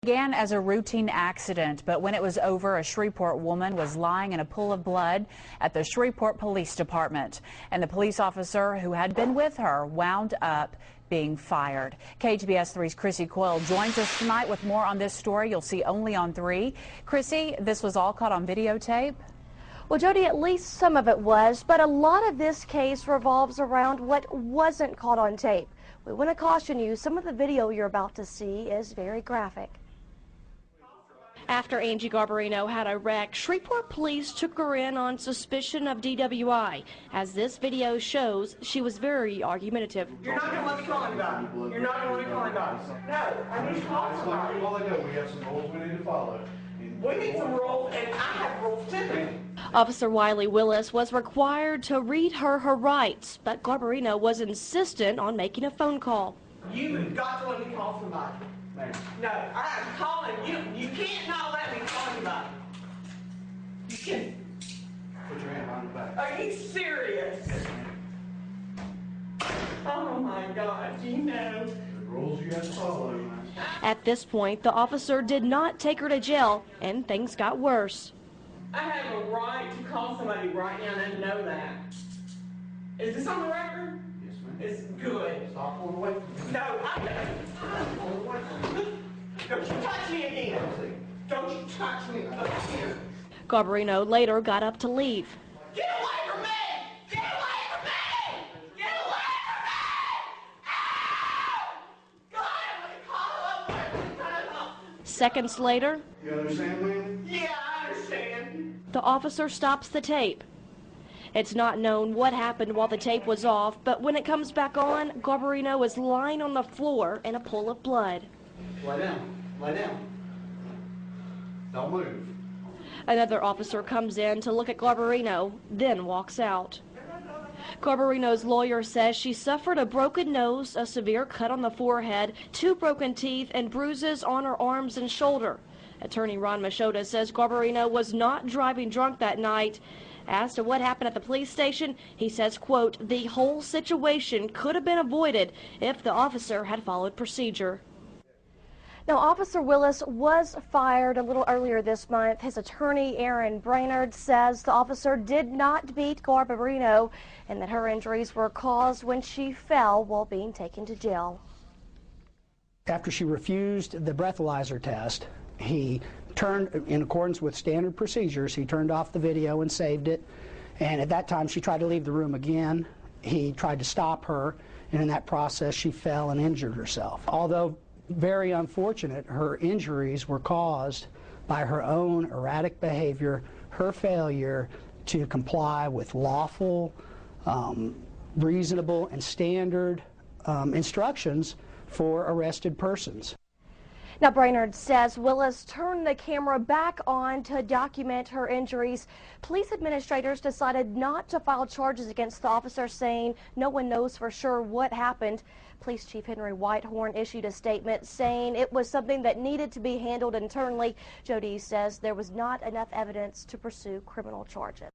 Began as a routine accident, but when it was over, a Shreveport woman was lying in a pool of blood at the Shreveport Police Department, and the police officer who had been with her wound up being fired. KHBS 3's Chrissy Coyle joins us tonight with more on this story you'll see only on 3. Chrissy, this was all caught on videotape? Well, Jody, at least some of it was, but a lot of this case revolves around what wasn't caught on tape. We want to caution you, some of the video you're about to see is very graphic. After Angie Garbarino had a wreck, Shreveport police took her in on suspicion of DWI. As this video shows, she was very argumentative. You're not going to let me call anybody. You're not going to let me call anybody. No, I need to call somebody. All I know, we have some rules we need to follow. We need some rules, and I have rules too. Officer Wiley Willis was required to read her rights, but Garbarino was insistent on making a phone call. You've got to let me call somebody. No, I'm calling you. You can't not let me call anybody. You can. Put your hand behind the back. Are you serious? Oh my God, you know. The rules you have to follow. At this point, the officer did not take her to jail, and things got worse. I have a right to call somebody right now and know that. Is this on the record? Yes, ma'am. It's good. Stop pulling away from me. No, I'm pulling away from you. Don't you touch me again. Don't you touch me again. Garbarino later got up to leave. Get away from me! Get away from me! Get away from me! Ow! God, I'm going to call up. Seconds later, You understand, ma'am? Yeah, I understand. the officer stops the tape. It's not known what happened while the tape was off, but when it comes back on, Garbarino is lying on the floor in a pool of blood. Lie down. Lie down. Don't move. Another officer comes in to look at Garbarino, then walks out. Garbarino's lawyer says she suffered a broken nose, a severe cut on the forehead, 2 broken teeth, and bruises on her arms and shoulder. Attorney Ron Machota says Garbarino was not driving drunk that night. As to what happened at the police station, he says, quote, the whole situation could have been avoided if the officer had followed procedure. Now, Officer Willis was fired a little earlier this month. His attorney, Aaron Brainerd, says the officer did not beat Garbarino and that her injuries were caused when she fell while being taken to jail. After she refused the breathalyzer test, he turned, in accordance with standard procedures, he turned off the video and saved it. And at that time, she tried to leave the room again. He tried to stop her, and in that process, she fell and injured herself. Although very unfortunate, her injuries were caused by her own erratic behavior, her failure to comply with lawful, reasonable, and standard instructions for arrested persons. Now, Brainerd says Willis turned the camera back on to document her injuries. Police administrators decided not to file charges against the officer, saying no one knows for sure what happened. Police Chief Henry Whitehorn issued a statement saying it was something that needed to be handled internally. Jody says there was not enough evidence to pursue criminal charges.